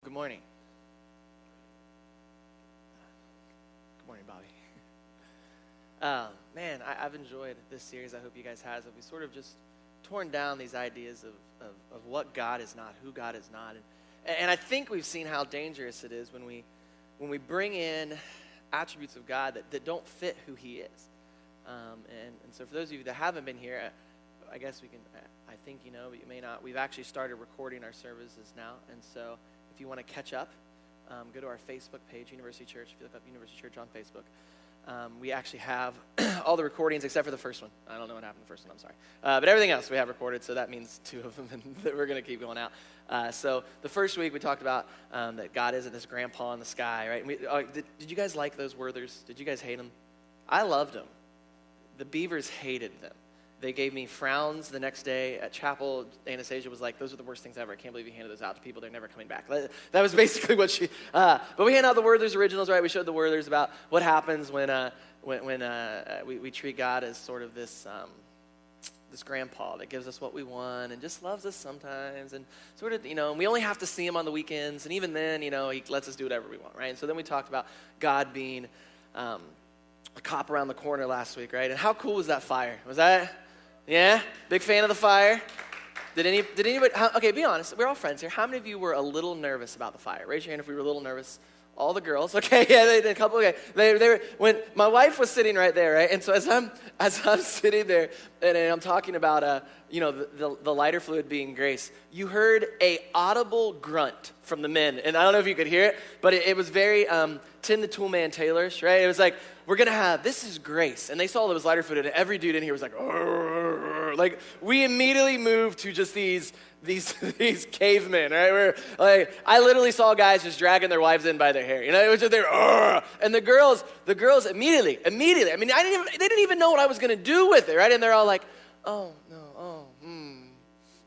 Good morning. Good morning, Bobby. Man, I've enjoyed this series. I hope you guys have. We sort of just torn down these ideas of what God is not, who God is not. And I think we've seen how dangerous it is when we bring in attributes of God that don't fit who he is. And so for those of you that haven't been here, I guess we can, I think you know, but you may not. We've actually started recording our services now. And so if you want to catch up, go to our Facebook page, University Church. If you look up University Church on Facebook, we actually have all the recordings except for the first one. I don't know what happened to the first one, I'm sorry. But everything else we have recorded, so that means 2 of them that we're going to keep going out. So the first week we talked about that God isn't this grandpa in the sky, right? And did you guys like those Werthers? Did you guys hate them? I loved them. The Beavers hated them. They gave me frowns the next day at chapel. Anastasia was like, those are the worst things ever. I can't believe you handed those out to people. They're never coming back. That was basically what she, but we handed out the Werther's originals, right? We showed the Werther's about what happens when we treat God as sort of this grandpa that gives us what we want and just loves us sometimes. And sort of, and we only have to see him on the weekends. And even then, he lets us do whatever we want, right? And so then we talked about God being a cop around the corner last week, right? And how cool was that fire? Was that... Yeah? Big fan of the fire? Did anybody, okay, be honest. We're all friends here. How many of you were a little nervous about the fire? Raise your hand if we were a little nervous. All the girls. Okay, yeah, they did a couple. Okay. They were, when my wife was sitting right there, right? And so as I'm sitting there and I'm talking about the lighter fluid being grace, you heard a audible grunt from the men. And I don't know if you could hear it, but it was very Tim the Toolman Taylor's, right? It was like, we're going to have, this is grace. And they saw it was lighter fluid, and every dude in here was like, "Arr." Like, we immediately moved to just these cavemen, right? We're like, I literally saw guys just dragging their wives in by their hair. It was just there, and the girls immediately. I mean, they didn't even know what I was going to do with it, right? And they're all like, oh no, oh,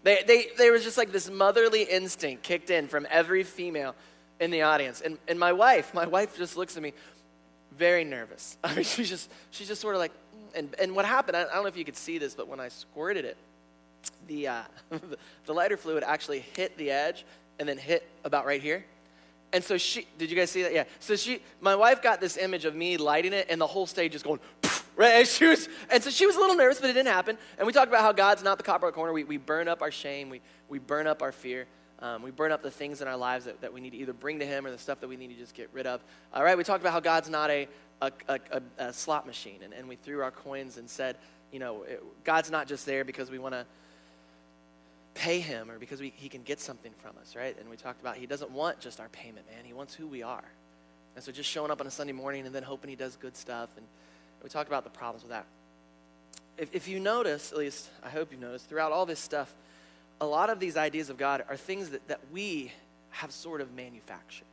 They was just like this motherly instinct kicked in from every female in the audience, and my wife just looks at me, very nervous. I mean, she's just sort of like, and what happened? I don't know if you could see this, but when I squirted it, the lighter fluid actually hit the edge and then hit about right here. And so did you guys see that? Yeah. So my wife got this image of me lighting it and the whole stage just going, right? And so she was a little nervous, but it didn't happen. And we talked about how God's not the cop around the corner. We burn up our shame. We burn up our fear. We burn up the things in our lives that we need to either bring to him or the stuff that we need to just get rid of. All right. We talked about how God's not a slot machine. And we threw our coins and said, God's not just there because we want to pay him or because he can get something from us, right? And we talked about he doesn't want just our payment, man. He wants who we are. And so just showing up on a Sunday morning and then hoping he does good stuff. And we talked about the problems with that. If you notice, at least I hope you noticed, throughout all this stuff, a lot of these ideas of God are things that we have sort of manufactured,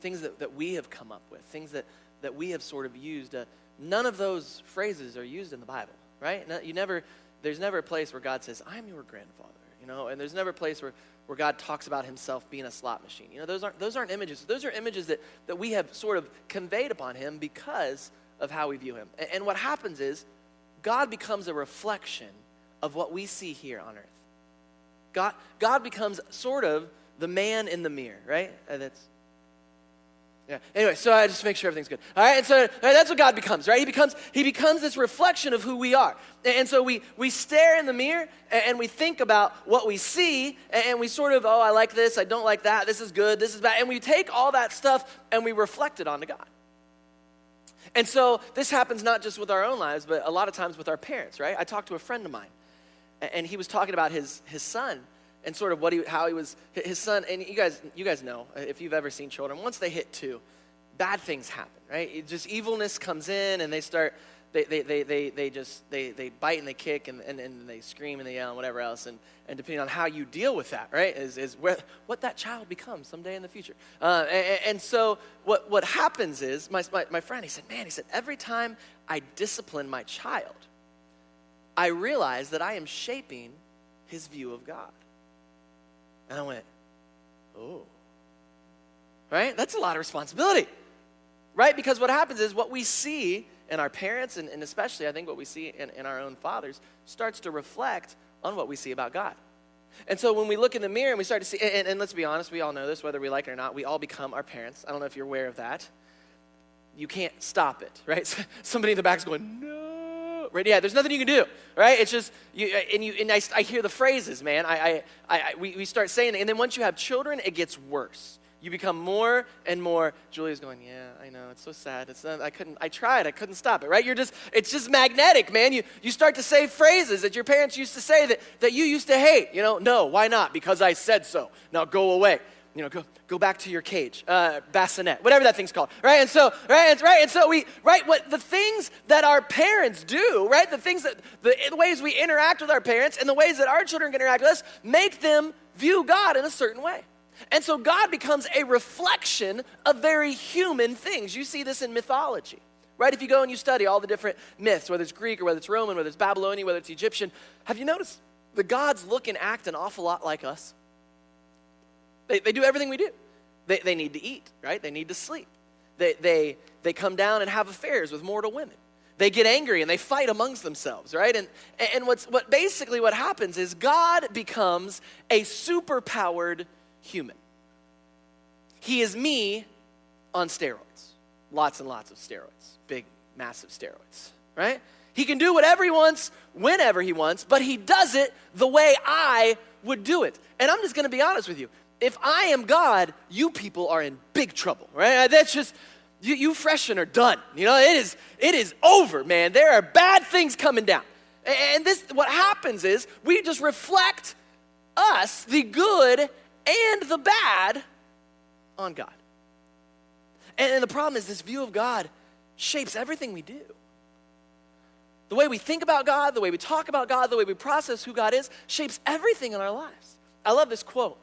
things that we have come up with, things that we have sort of used. None of those phrases are used in the Bible, right? There's never a place where God says, I'm your grandfather, and there's never a place where God talks about himself being a slot machine. Those aren't images. Those are images that we have sort of conveyed upon him because of how we view him. And what happens is God becomes a reflection of what we see here on earth. God becomes sort of the man in the mirror, right? Yeah. Anyway, so I just make sure everything's good. All right, and so that's what God becomes, right? He becomes this reflection of who we are. And so we stare in the mirror and we think about what we see and we sort of, I like this, I don't like that, this is good, this is bad. And we take all that stuff and we reflect it onto God. And so this happens not just with our own lives, but a lot of times with our parents, right? I talked to a friend of mine and he was talking about his son and sort of how he was, his son, and you guys know, if you've ever seen children, once they hit 2, bad things happen, right? Just evilness comes in and they start, they bite and they kick and they scream and they yell and whatever else, and depending on how you deal with that, right, is what that child becomes someday in the future. And so what happens is, my friend, he said, every time I discipline my child, I realize that I am shaping his view of God. And I went, oh, right? That's a lot of responsibility, right? Because what happens is what we see in our parents, and especially I think what we see in our own fathers, starts to reflect on what we see about God. And so when we look in the mirror and we start to see, and let's be honest, we all know this, whether we like it or not, we all become our parents. I don't know if you're aware of that. You can't stop it, right? Somebody in the back's going, no, right? Yeah, there's nothing you can do, right? It's just, I hear the phrases, man. We start saying it, and then once you have children, it gets worse. You become more and more. Julia's going, yeah, I know, it's so sad. I tried, I couldn't stop it, right? It's just magnetic, man. You start to say phrases that your parents used to say that you used to hate. No, why not? Because I said so. Now go away. Go back to your cage, bassinet, whatever that thing's called, right? And so, what the things that our parents do, right? The ways we interact with our parents and the ways that our children can interact with us make them view God in a certain way. And so God becomes a reflection of very human things. You see this in mythology, right? If you go and you study all the different myths, whether it's Greek or whether it's Roman, whether it's Babylonian, whether it's Egyptian, have you noticed the gods look and act an awful lot like us? They do everything we do. They need to eat, right? They need to sleep. They come down and have affairs with mortal women. They get angry and they fight amongst themselves, right? And what happens is God becomes a superpowered human. He is me on steroids. Lots and lots of steroids. Big, massive steroids, right? He can do whatever he wants, whenever he wants, but he does it the way I would do it. And I'm just going to be honest with you. If I am God, you people are in big trouble, right? That's just, you freshmen are done. It is over, man. There are bad things coming down. And what happens is we just reflect us, the good and the bad, on God. And the problem is this view of God shapes everything we do. The way we think about God, the way we talk about God, the way we process who God is, shapes everything in our lives. I love this quote.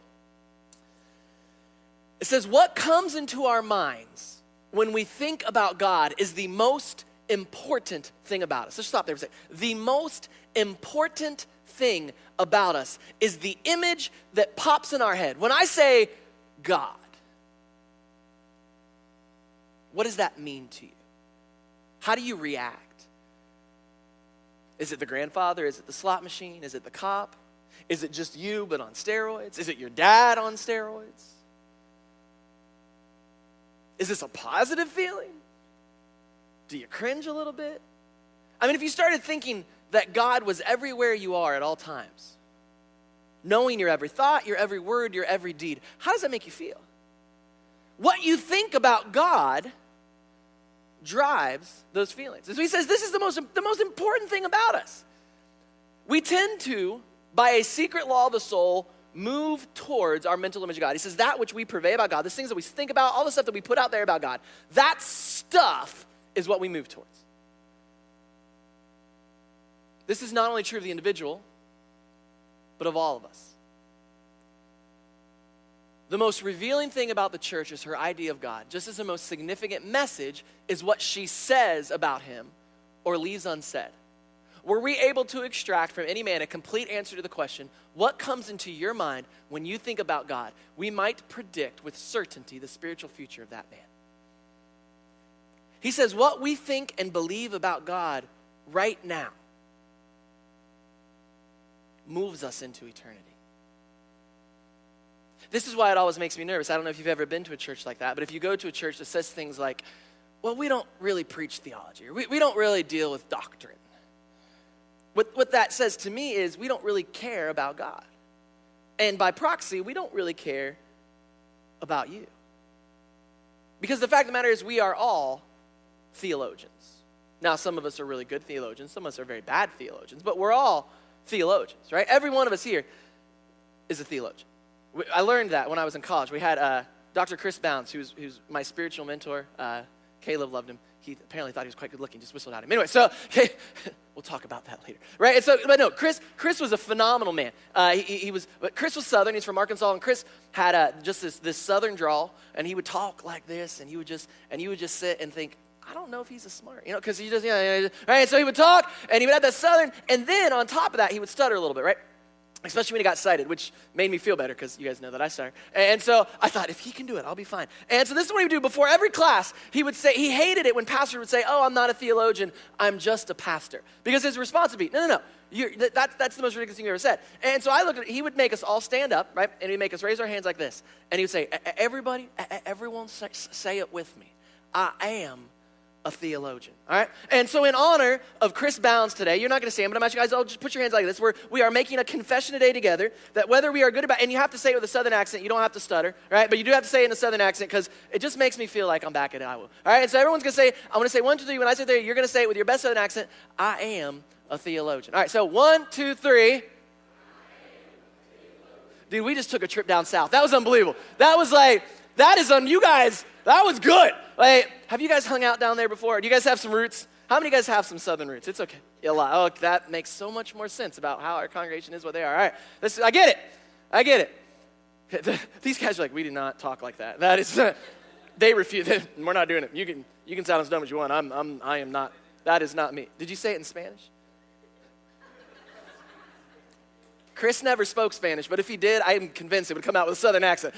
It says, what comes into our minds when we think about God is the most important thing about us. Let's stop there for a second. The most important thing about us is the image that pops in our head. When I say God, what does that mean to you? How do you react? Is it the grandfather? Is it the slot machine? Is it the cop? Is it just you but on steroids? Is it your dad on steroids? Is this a positive feeling? Do you cringe a little bit? I mean, if you started thinking that God was everywhere you are at all times, knowing your every thought, your every word, your every deed, how does that make you feel? What you think about God drives those feelings. And so he says this is the most important thing about us. We tend to, by a secret law of the soul, move towards our mental image of God. He says that which we purvey about God, the things that we think about, all the stuff that we put out there about God, that stuff is what we move towards. This is not only true of the individual, but of all of us. The most revealing thing about the church is her idea of God. Just as the most significant message is what she says about him or leaves unsaid. Were we able to extract from any man a complete answer to the question, what comes into your mind when you think about God? We might predict with certainty the spiritual future of that man. He says what we think and believe about God right now moves us into eternity. This is why it always makes me nervous. I don't know if you've ever been to a church like that, but if you go to a church that says things like, well, we don't really preach theology, or we don't really deal with doctrine. What that says to me is we don't really care about God. And by proxy, we don't really care about you. Because the fact of the matter is we are all theologians. Now, some of us are really good theologians. Some of us are very bad theologians. But we're all theologians, right? Every one of us here is a theologian. I learned that when I was in college. We had Dr. Chris Bounds, who's my spiritual mentor. Caleb loved him. He apparently thought he was quite good looking, just whistled at him. Anyway, so okay, we'll talk about that later, right? And so, but no, Chris was a phenomenal man. Chris was Southern. He's from Arkansas, and Chris had just this Southern drawl, and he would talk like this, and you would just sit and think, I don't know if he's a smart, because he just, right? And so he would talk, and he would have that Southern, and then on top of that, he would stutter a little bit, right? especially when he got cited, which made me feel better because you guys know that I started. And so I thought, if he can do it, I'll be fine. And so this is what he would do. Before every class, he would say, he hated it when pastors would say, oh, I'm not a theologian, I'm just a pastor. Because his response would be, no. That's the most ridiculous thing you ever said. And so I looked at it, he would make us all stand up, right? And he'd make us raise our hands like this. And he would say, everyone say it with me. I am a theologian, all right? And so in honor of Chris Bounds today, you're not going to stand, but I'm asking you guys, just put your hands like this. We are making a confession today together that whether we are good about, and you have to say it with a southern accent, you don't have to stutter, right? But you do have to say it in a southern accent because it just makes me feel like I'm back at Iowa, all right? And so everyone's going to say, I'm going to say 1, 2, 3. When I say there, you're going to say it with your best southern accent, I am a theologian. All right, so 1, 2, 3. Dude, we just took a trip down south. That was unbelievable. That was like, that is on you guys. That was good. Like, have you guys hung out down there before? Do you guys have some roots? How many of you guys have some southern roots? It's okay. Yeah, a lot. Oh, that makes so much more sense about how our congregation is what they are. All right, I get it. These guys are like, we do not talk like that. That is, they refuse. We're not doing it. You can sound as dumb as you want. I am not. That is not me. Did you say it in Spanish? Chris never spoke Spanish, but if he did, I am convinced it would come out with a southern accent.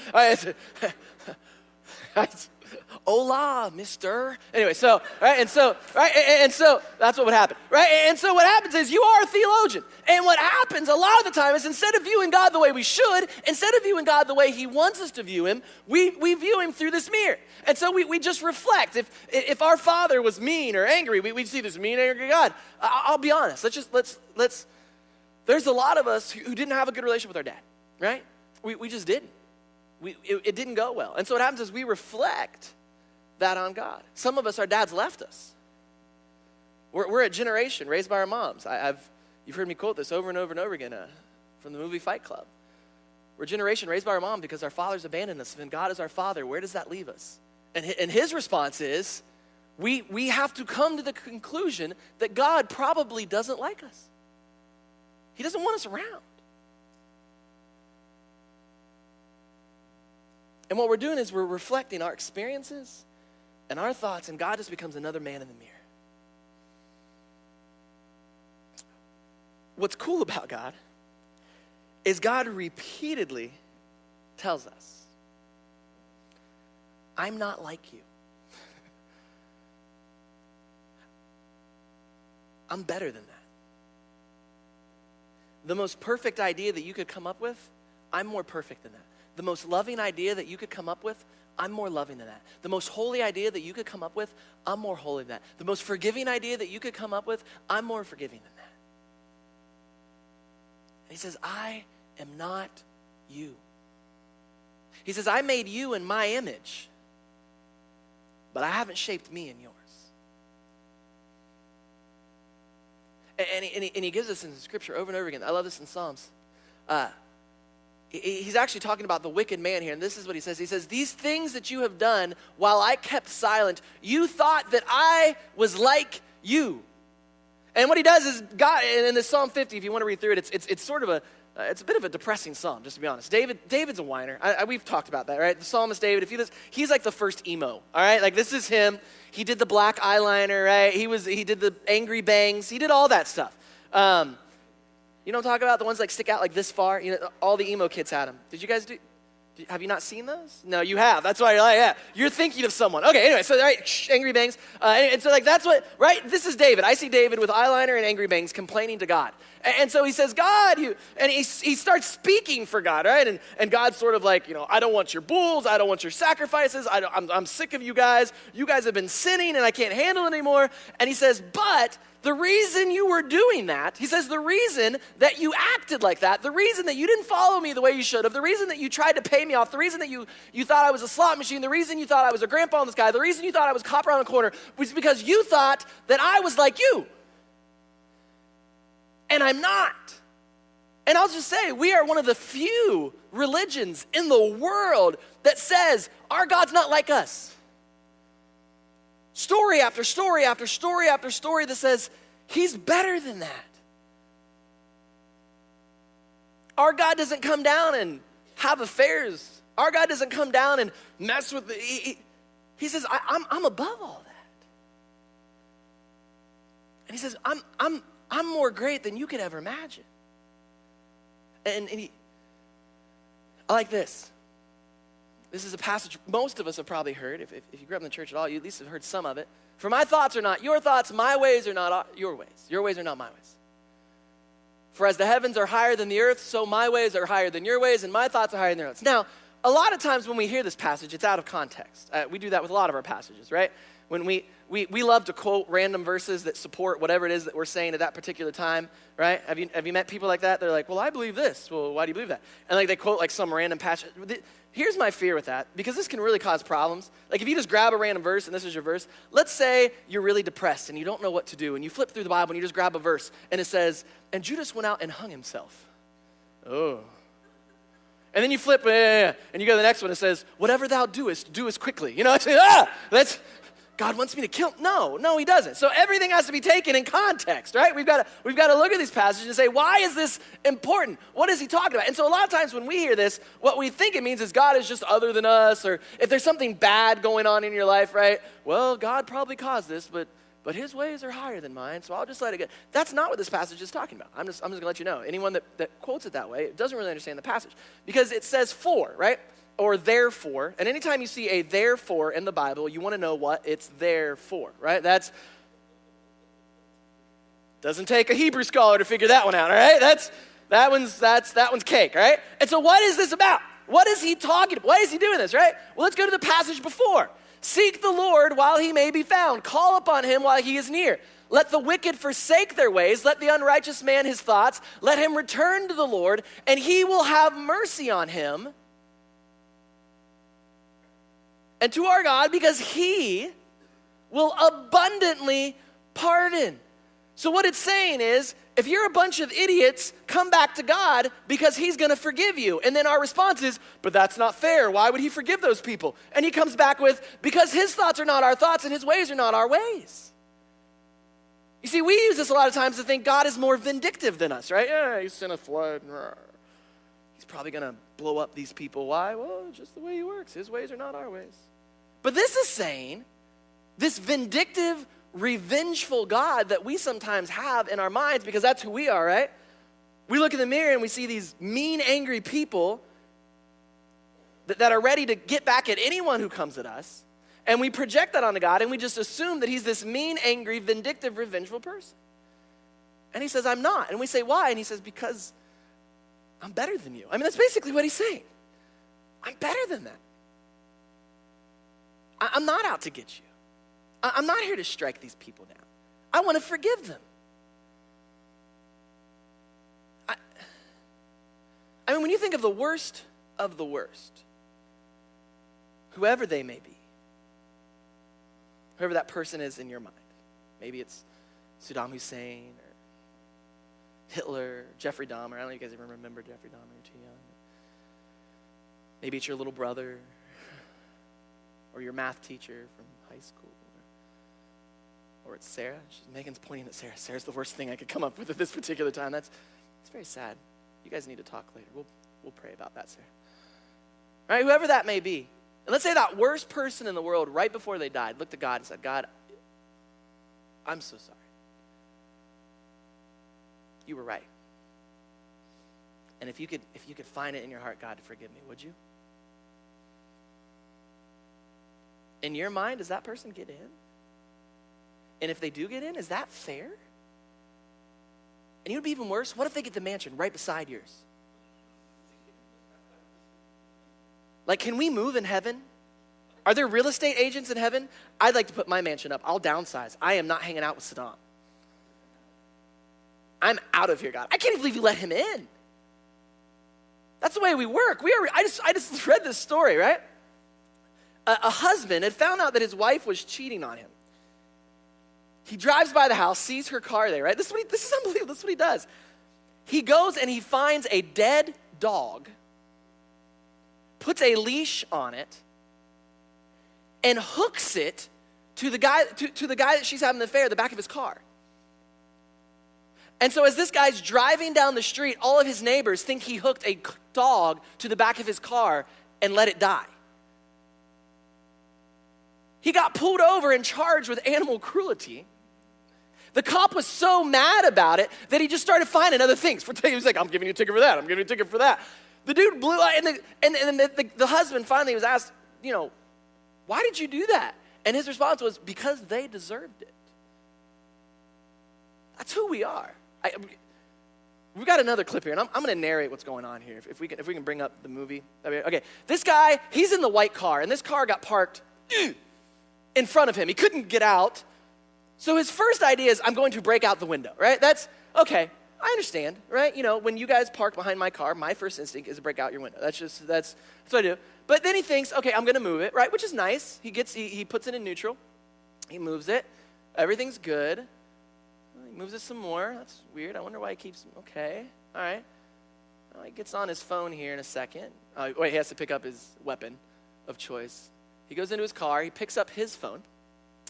Hola, mister. Anyway, so that's what would happen, right? And so what happens is you are a theologian. And what happens a lot of the time is instead of viewing God the way we should, instead of viewing God the way he wants us to view him, we view him through this mirror. And so we just reflect. If our father was mean or angry, we'd see this mean, angry God. I'll be honest. Let's. There's a lot of us who didn't have a good relationship with our dad, right? We just didn't. It didn't go well. And so what happens is we reflect that on God. Some of us, our dads left us. We're a generation raised by our moms. You've heard me quote this over and over and over again from the movie Fight Club. We're a generation raised by our mom because our fathers abandoned us. And God is our father. Where does that leave us? And his response is, we have to come to the conclusion that God probably doesn't like us. He doesn't want us around. And what we're doing is we're reflecting our experiences and our thoughts, and God just becomes another man in the mirror. What's cool about God is God repeatedly tells us, I'm not like you. I'm better than that. The most perfect idea that you could come up with, I'm more perfect than that. The most loving idea that you could come up with, I'm more loving than that. The most holy idea that you could come up with, I'm more holy than that. The most forgiving idea that you could come up with, I'm more forgiving than that. And he says, I am not you. He says, I made you in my image, but I haven't shaped me in yours. And he gives us in Scripture over and over again. I love this in Psalms. He's actually talking about the wicked man here, and this is what he says. He says, these things that you have done while I kept silent, you thought that I was like you. And what he does is, God, in this Psalm 50, if you want to read through it, it's sort of it's a bit of a depressing psalm, just to be honest. David's a whiner. We've talked about that, right? The psalmist David, he's like the first emo, all right? Like this is him. He did the black eyeliner, right? He did the angry bangs. He did all that stuff. You know what I'm talking about? The ones like stick out like this far. You know, all the emo kids had them. Did you guys do? Have you not seen those? No, you have. That's why you're like, yeah. You're thinking of someone. Okay, anyway, so right, angry bangs. And so like that's what, right? This is David. I see David with eyeliner and angry bangs complaining to God. And so he says, God, and he starts speaking for God, right? And God's sort of like, I don't want your bulls. I don't want your sacrifices. I'm sick of you guys. You guys have been sinning and I can't handle it anymore. And he says, but the reason you were doing that, he says, the reason that you acted like that, the reason that you didn't follow me the way you should have, the reason that you tried to pay me off, the reason that you thought I was a slot machine, the reason you thought I was a grandpa in the sky, the reason you thought I was a cop around the corner was because you thought that I was like you. And I'm not. And I'll just say, we are one of the few religions in the world that says our God's not like us. Story after story after story after story that says he's better than that. Our God doesn't come down and have affairs. Our God doesn't come down and mess with he says, I'm above all that. And he says, I'm more great than you could ever imagine. I like this. This is a passage most of us have probably heard. If you grew up in the church at all, you at least have heard some of it. For my thoughts are not your thoughts, my ways are not your ways. Your ways are not my ways. For as the heavens are higher than the earth, so my ways are higher than your ways, and my thoughts are higher than your thoughts. Now, a lot of times when we hear this passage, it's out of context. We do that with a lot of our passages, right? When we love to quote random verses that support whatever it is that we're saying at that particular time, right? Have you met people like that? They're like, well, I believe this. Well, why do you believe that? And like they quote like some random passage. Here's my fear with that, because this can really cause problems. Like if you just grab a random verse and this is your verse, let's say you're really depressed and you don't know what to do and you flip through the Bible and you just grab a verse and it says, and Judas went out and hung himself. Oh. And then you flip, and you go to the next one, it says, whatever thou doest, do as quickly. You know, I say, that's, God wants me to kill. No, he doesn't. So everything has to be taken in context, right? We've got to look at these passages and say, why is this important? What is he talking about? And so a lot of times when we hear this, what we think it means is God is just other than us, or if there's something bad going on in your life, right? Well, God probably caused this, but his ways are higher than mine, so I'll just let it go. That's not what this passage is talking about. I'm just going to let you know. Anyone that quotes it that way doesn't really understand the passage, because it says for, right? Or therefore. And anytime you see a therefore in the Bible, you want to know what it's there for, right? Doesn't take a Hebrew scholar to figure that one out, all right? That one's cake, right? And so what is this about? What is he talking about? Why is he doing this, right? Well, let's go to the passage before. Seek the Lord while he may be found. Call upon him while he is near. Let the wicked forsake their ways. Let the unrighteous man his thoughts. Let him return to the Lord, and he will have mercy on him and to our God, because he will abundantly pardon. So what it's saying is, if you're a bunch of idiots, come back to God because he's going to forgive you. And then our response is, but that's not fair. Why would he forgive those people? And he comes back with, because his thoughts are not our thoughts and his ways are not our ways. You see, we use this a lot of times to think God is more vindictive than us, right? Yeah, he sent a flood. He's probably going to blow up these people. Why? Well, it's just the way he works. His ways are not our ways. But this is saying, this vindictive, revengeful God that we sometimes have in our minds, because that's who we are, right? We look in the mirror and we see these mean, angry people that are ready to get back at anyone who comes at us, and we project that onto God, and we just assume that he's this mean, angry, vindictive, revengeful person. And he says, I'm not. And we say, why? And he says, because I'm better than you. I mean, that's basically what he's saying. I'm better than that. I'm not out to get you. I'm not here to strike these people down. I want to forgive them. I mean, when you think of the worst, whoever they may be, whoever that person is in your mind, maybe it's Saddam Hussein or Hitler, or Jeffrey Dahmer. I don't know if you guys even remember Jeffrey Dahmer, you're too young. Maybe it's your little brother or your math teacher from high school. Or it's Sarah. Megan's pointing at Sarah. Sarah's the worst thing I could come up with at this particular time. It's very sad. You guys need to talk later. We'll pray about that, Sarah. All right, whoever that may be. And let's say that worst person in the world right before they died looked to God and said, God, I'm so sorry. You were right. And if you could find it in your heart, God, to forgive me, would you? In your mind, does that person get in? And if they do get in, is that fair? And it would be even worse, what if they get the mansion right beside yours? Like, can we move in heaven? Are there real estate agents in heaven? I'd like to put my mansion up. I'll downsize. I am not hanging out with Saddam. I'm out of here, God. I can't even believe you let him in. That's the way we work. I just read this story, right? A husband had found out that his wife was cheating on him. He drives by the house, sees her car there, right? This is unbelievable. This is what he does. He goes and he finds a dead dog, puts a leash on it, and hooks it to the guy that she's having the affair at the back of his car. And so as this guy's driving down the street, all of his neighbors think he hooked a dog to the back of his car and let it die. He got pulled over and charged with animal cruelty. The cop was so mad about it that he just started finding other things. He was like, I'm giving you a ticket for that. I'm giving you a ticket for that. The dude blew out, and the husband finally was asked, why did you do that? And his response was, because they deserved it. That's who we are. We've got another clip here, and I'm going to narrate what's going on here. If we can bring up the movie. Okay, this guy, he's in the white car, and this car got parked in front of him. He couldn't get out. So his first idea is, I'm going to break out the window, right? That's, okay, I understand, right? When you guys park behind my car, my first instinct is to break out your window. That's what I do. But then he thinks, okay, I'm going to move it, right? Which is nice. He puts it in neutral. He moves it. Everything's good. He moves it some more. That's weird. I wonder why he keeps, okay, all right. Well, he gets on his phone here in a second. He has to pick up his weapon of choice. He goes into his car. He picks up his phone,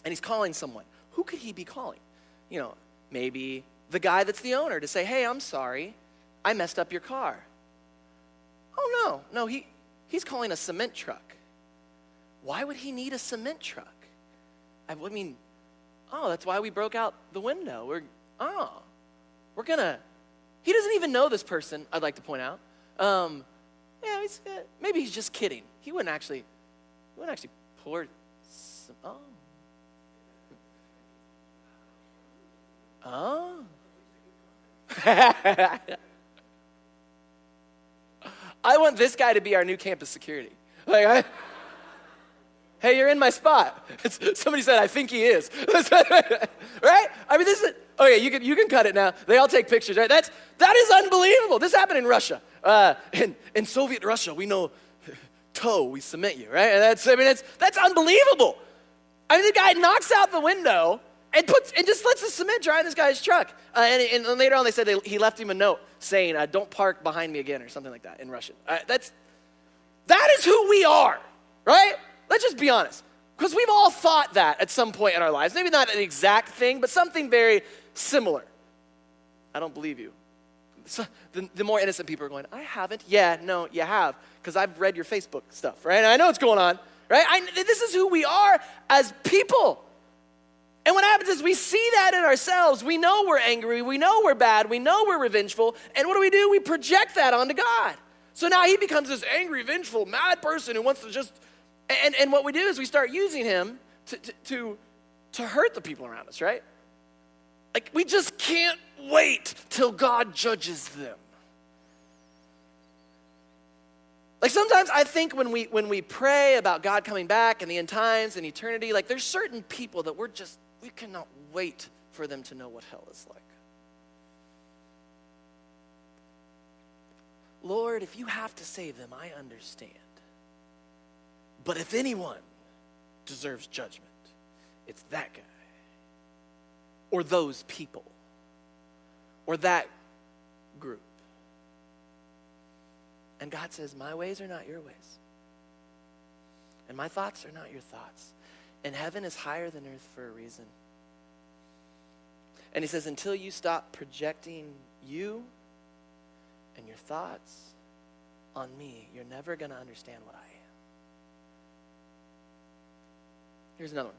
and he's calling someone. Who could he be calling? Maybe the guy that's the owner to say, hey, I'm sorry, I messed up your car. Oh, no, he's calling a cement truck. Why would he need a cement truck? That's why we broke out the window. He doesn't even know this person, I'd like to point out. Maybe he's just kidding. He wouldn't actually pour some, I want this guy to be our new campus security. Hey, you're in my spot. Somebody said, I think he is. Right? This is, okay, you can cut it now. They all take pictures, right? That is unbelievable. This happened in Russia. In Soviet Russia, we know, we cement you, right? And that's unbelievable. The guy knocks out the window and just lets the cement dry in this guy's truck. And later on, they said he left him a note saying, don't park behind me again, or something like that in Russian. That is who we are, right? Let's just be honest. Because we've all thought that at some point in our lives. Maybe not an exact thing, but something very similar. I don't believe you. So the more innocent people are going, I haven't. Yeah, no, you have. Because I've read your Facebook stuff, right? And I know what's going on, right? This is who we are as people. And what happens is we see that in ourselves. We know we're angry. We know we're bad. We know we're revengeful. And what do? We project that onto God. So now he becomes this angry, vengeful, mad person who wants to just... And what we do is we start using him to hurt the people around us, right? We just can't wait till God judges them. Sometimes I think when we pray about God coming back and the end times and eternity, there's certain people that we cannot wait for them to know what hell is like. Lord, if you have to save them, I understand. But if anyone deserves judgment, it's that guy, or those people, or that group. And God says, my ways are not your ways, and my thoughts are not your thoughts. And heaven is higher than earth for a reason. And he says, until you stop projecting you and your thoughts on me, you're never going to understand what I am. Here's another one.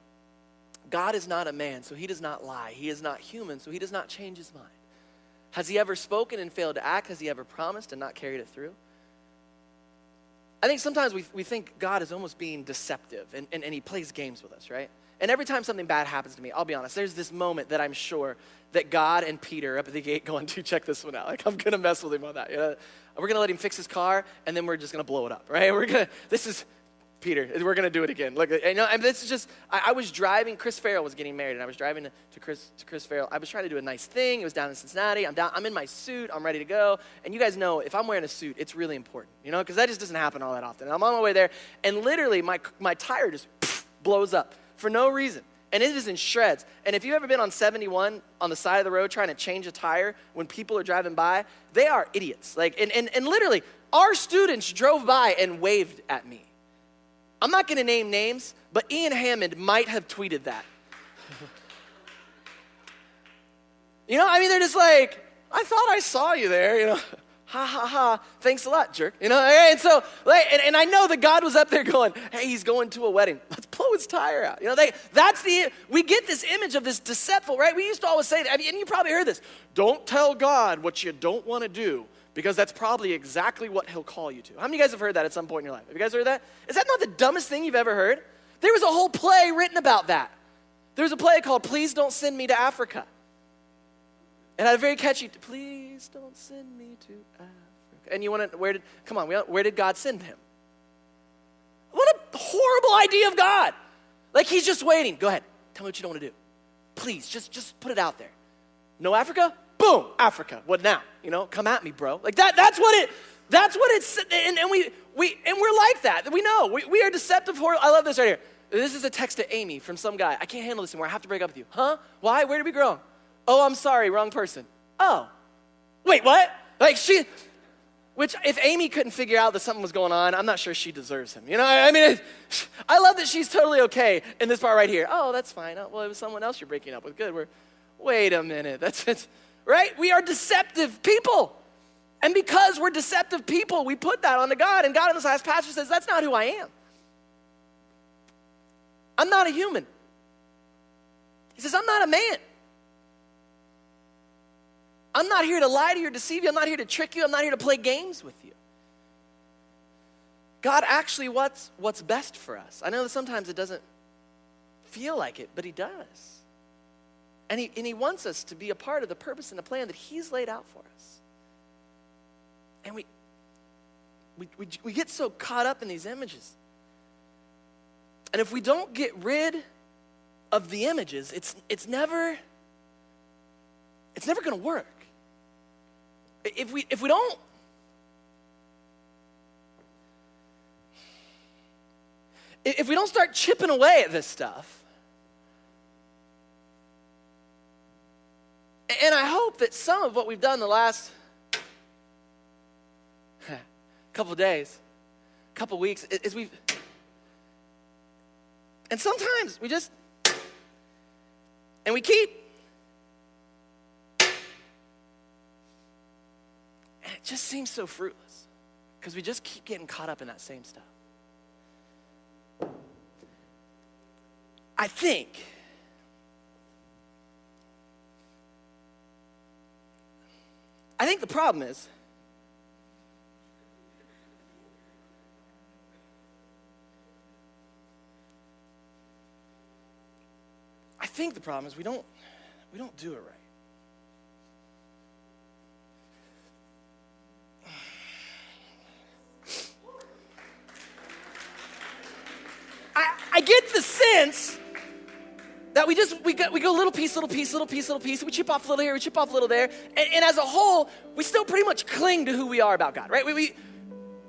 God is not a man, so he does not lie. He is not human, so he does not change his mind. Has he ever spoken and failed to act? Has he ever promised and not carried it through? I think sometimes we think God is almost being deceptive, and he plays games with us, right? And every time something bad happens to me, I'll be honest, there's this moment that I'm sure that God and Peter are up at the gate going, dude, check this one out. I'm going to mess with him on that. We're going to let him fix his car, and then we're just going to blow it up, right? Peter, we're going to do it again. Look, this is just, I was driving, Chris Farrell was getting married, and I was driving to Chris Farrell. I was trying to do a nice thing. It was down in Cincinnati. I'm in my suit. I'm ready to go. And you guys know, if I'm wearing a suit, it's really important, because that just doesn't happen all that often. And I'm on my way there, and literally my tire just blows up for no reason. And it is in shreds. And if you've ever been on 71 on the side of the road trying to change a tire when people are driving by, they are idiots. And literally, our students drove by and waved at me. I'm not going to name names, but Ian Hammond might have tweeted that. They're just like, I thought I saw you there, ha ha ha, thanks a lot, jerk. And so, and I know that God was up there going, hey, he's going to a wedding. Let's blow his tire out. We get this image of this deceitful, right? We used to always say that, and you probably heard this. Don't tell God what you don't want to do, because that's probably exactly what he'll call you to. How many of you guys have heard that at some point in your life? Have you guys heard that? Is that not the dumbest thing you've ever heard? There was a whole play written about that. There was a play called Please Don't Send Me to Africa. It had a very catchy, please don't send me to Africa. And you want to, where did God send him? What a horrible idea of God. Like he's just waiting. Go ahead, tell me what you don't want to do. Please, just put it out there. No Africa? Boom, Africa. What now? Come at me, bro. Like that's what it's, and we're like that. We know, we are deceptive. I love this right here. This is a text to Amy from some guy. I can't handle this anymore. I have to break up with you. Huh? Why? Where did we grow? Oh, I'm sorry, wrong person. Oh, wait, what? Which if Amy couldn't figure out that something was going on, I'm not sure she deserves him. I love that she's totally okay in this part right here. Oh, that's fine. Oh, well, it was someone else you're breaking up with. Good. Wait a minute. That's it, right? We are deceptive people. And because we're deceptive people, we put that onto God. And God in this last passage says, that's not who I am. I'm not a human. He says, I'm not a man. I'm not here to lie to you or deceive you. I'm not here to trick you. I'm not here to play games with you. God actually wants what's best for us. I know that sometimes it doesn't feel like it, but he does. And he wants us to be a part of the purpose and the plan that he's laid out for us. And we get so caught up in these images. And if we don't get rid of the images, it's never going to work. If we don't start chipping away at this stuff, and I hope that some of what we've done the last couple of days, couple of weeks, is and sometimes we keep, and it just seems so fruitless because we just keep getting caught up in that same stuff. I think the problem is we don't do it right. I get the sense that we go little piece, and we chip off a little here, we chip off a little there, and as a whole, we still pretty much cling to who we are about God, right? We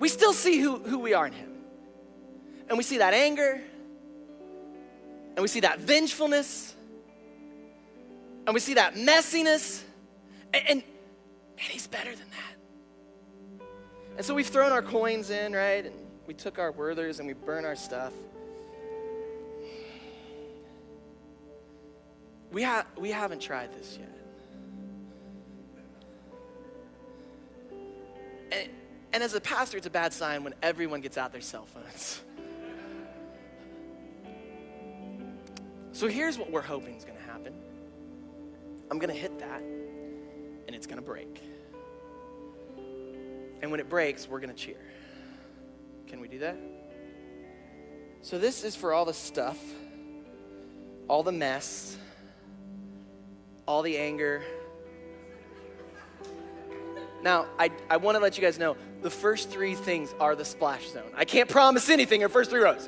still see who we are in him. And we see that anger, and we see that vengefulness, and we see that messiness, and he's better than that. And so we've thrown our coins in, right? And we took our Werthers and we burn our stuff. We haven't tried this yet. And as a pastor, it's a bad sign when everyone gets out their cell phones. So here's what we're hoping is going to happen. I'm going to hit that, and it's going to break. And when it breaks, we're going to cheer. Can we do that? So this is for all the stuff, all the mess, all the anger. Now, I want to let you guys know, the first three things are the splash zone. I can't promise anything in the first three rows.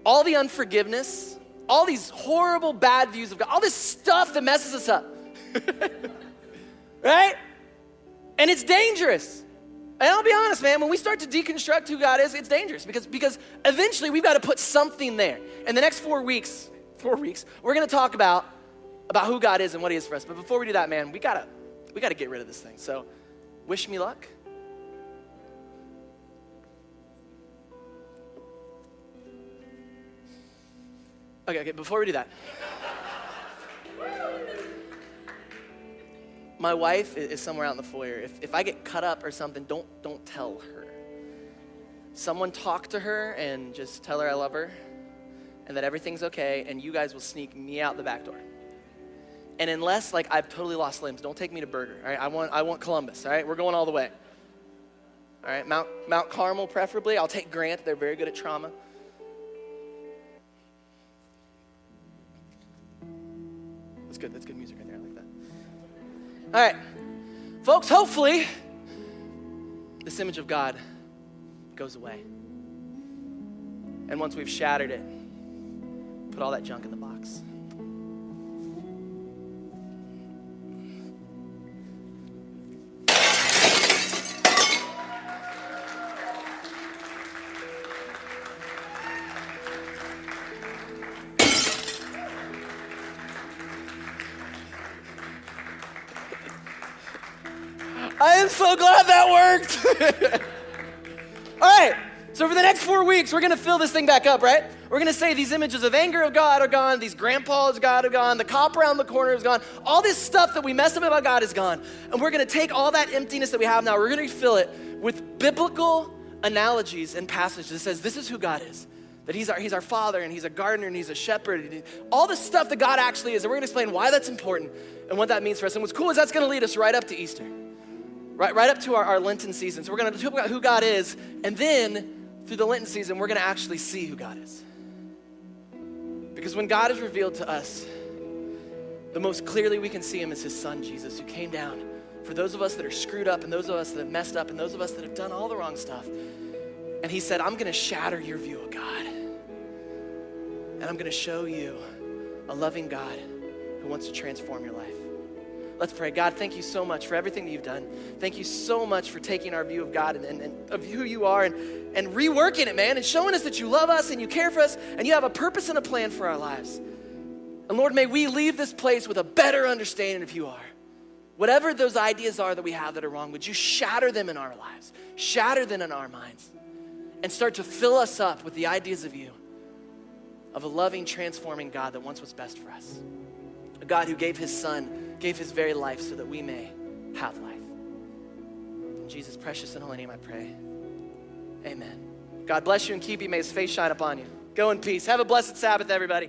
All the unforgiveness, all these horrible bad views of God, all this stuff that messes us up. Right? And it's dangerous. And I'll be honest, man, when we start to deconstruct who God is, it's dangerous because eventually we've got to put something there. In the next 4 weeks, we're going to talk about who God is and what he is for us. But before we do that, man, we got to get rid of this thing. So wish me luck. Okay, before we do that. My wife is somewhere out in the foyer. If I get cut up or something, don't tell her. someone talk to her and just tell her I love her and that everything's okay, and you guys will sneak me out the back door. And unless, like, I've totally lost limbs, don't take me to Burger, all right? I want Columbus, all right? We're going all the way. All right, Mount Carmel preferably. I'll take Grant. They're very good at trauma. That's good. That's good music right there. I like that. All right, folks, hopefully this image of God goes away. And once we've shattered it, put all that junk in the box. I am so glad that worked. All right, so for the next 4 weeks, we're gonna fill this thing back up, right? We're gonna say these images of anger of God are gone, these grandpas of God are gone, the cop around the corner is gone, all this stuff that we messed up about God is gone. And we're gonna take all that emptiness that we have now, we're gonna fill it with biblical analogies and passages that says this is who God is. That he's our father, and he's a gardener, and he's a shepherd, and all the stuff that God actually is. And we're gonna explain why that's important and what that means for us. And what's cool is that's gonna lead us right up to Easter. Right up to our Lenten season. So we're going to talk about who God is, and then through the Lenten season, we're going to actually see who God is. Because when God is revealed to us, the most clearly we can see him is his son, Jesus, who came down for those of us that are screwed up, and those of us that have messed up, and those of us that have done all the wrong stuff. And he said, I'm going to shatter your view of God. And I'm going to show you a loving God who wants to transform your life. Let's pray. God, thank you so much for everything that you've done. Thank you so much for taking our view of God and of who you are and reworking it, man, and showing us that you love us and you care for us and you have a purpose and a plan for our lives. And Lord, may we leave this place with a better understanding of who you are. Whatever those ideas are that we have that are wrong, would you shatter them in our lives, shatter them in our minds, and start to fill us up with the ideas of you, of a loving, transforming God that wants what's best for us. A God who gave his son, gave his very life so that we may have life. In Jesus' precious and holy name I pray. Amen. God bless you and keep you. May his face shine upon you. Go in peace. Have a blessed Sabbath, everybody.